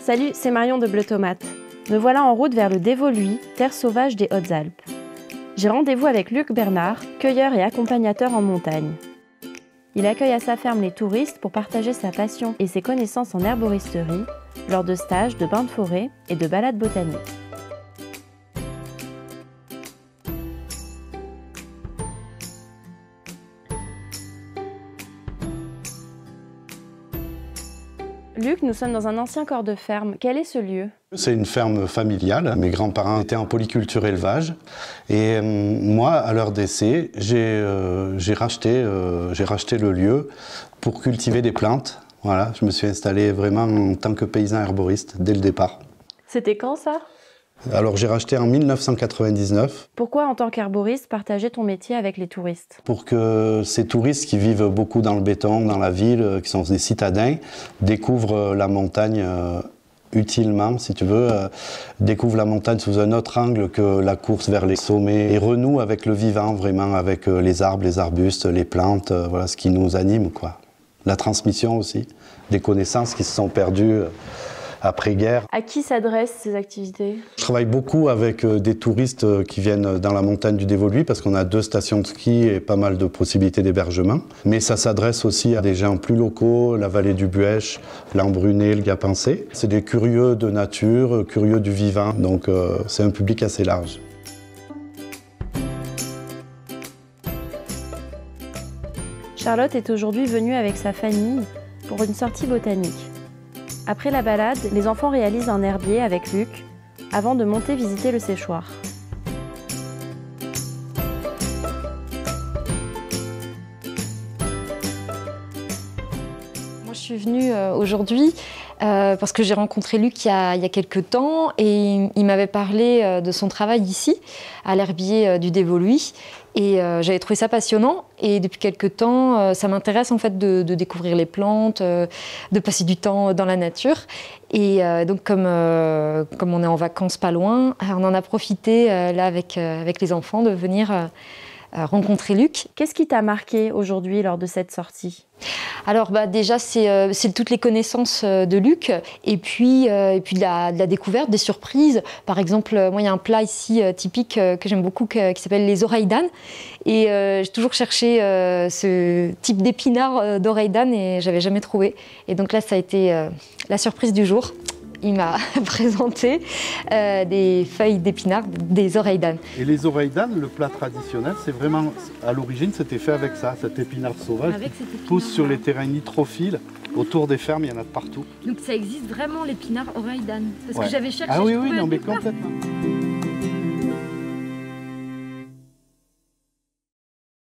Salut, c'est Marion de Bleu Tomate. Me voilà en route vers le Dévoluy, terre sauvage des Hautes-Alpes. J'ai rendez-vous avec Luc Bernard, cueilleur et accompagnateur en montagne. Il accueille à sa ferme les touristes pour partager sa passion et ses connaissances en herboristerie lors de stages, de bains de forêt et de balades botaniques. Luc, nous sommes dans un ancien corps de ferme. Quel est ce lieu? C'est une ferme familiale. Mes grands-parents étaient en polyculture élevage. Et moi, à leur décès, j'ai racheté le lieu pour cultiver des plantes. Voilà, je me suis installé vraiment en tant que paysan herboriste dès le départ. C'était quand ça? Alors j'ai racheté en 1999. Pourquoi, en tant qu'herboriste, partager ton métier avec les touristes? Pour que ces touristes qui vivent beaucoup dans le béton, dans la ville, qui sont des citadins, découvrent la montagne utilement, si tu veux, découvrent la montagne sous un autre angle que la course vers les sommets et renouent avec le vivant, vraiment, avec les arbres, les arbustes, les plantes, voilà ce qui nous anime, quoi. La transmission aussi, des connaissances qui se sont perdues après-guerre. À qui s'adressent ces activités? Je travaille beaucoup avec des touristes qui viennent dans la montagne du Dévoluy parce qu'on a 2 stations de ski et pas mal de possibilités d'hébergement. Mais ça s'adresse aussi à des gens plus locaux, la vallée du Buèche, l'Embruné, le Gapencé. C'est des curieux de nature, curieux du vivant, donc c'est un public assez large. Charlotte est aujourd'hui venue avec sa famille pour une sortie botanique. Après la balade, les enfants réalisent un herbier avec Luc avant de monter visiter le séchoir. Moi, je suis venue aujourd'hui parce que j'ai rencontré Luc il y a quelques temps et il m'avait parlé de son travail ici, à l'herbier du Dévoluy. Et j'avais trouvé ça passionnant et depuis quelques temps, ça m'intéresse en fait de découvrir les plantes, de passer du temps dans la nature. Et donc comme on est en vacances pas loin, on en a profité là avec les enfants de venir rencontrer Luc. Qu'est-ce qui t'a marqué aujourd'hui lors de cette sortie? Alors déjà c'est toutes les connaissances de Luc et puis de la découverte, des surprises. Par exemple, moi il y a un plat ici typique que j'aime beaucoup qui s'appelle les oreilles d'âne et j'ai toujours cherché ce type d'épinards d'oreilles d'âne et j'avais jamais trouvé. Et donc là ça a été la surprise du jour. Il m'a présenté des feuilles d'épinards, des oreilles d'âne. Et les oreilles d'âne, le plat traditionnel, c'est vraiment, à l'origine, c'était fait avec ça, cet épinard sauvage qui pousse sur les terrains nitrophiles. Autour des fermes, il y en a de partout. Donc ça existe vraiment l'épinard oreille d'âne? Parce que j'avais cherché. Ah oui, non mais complètement.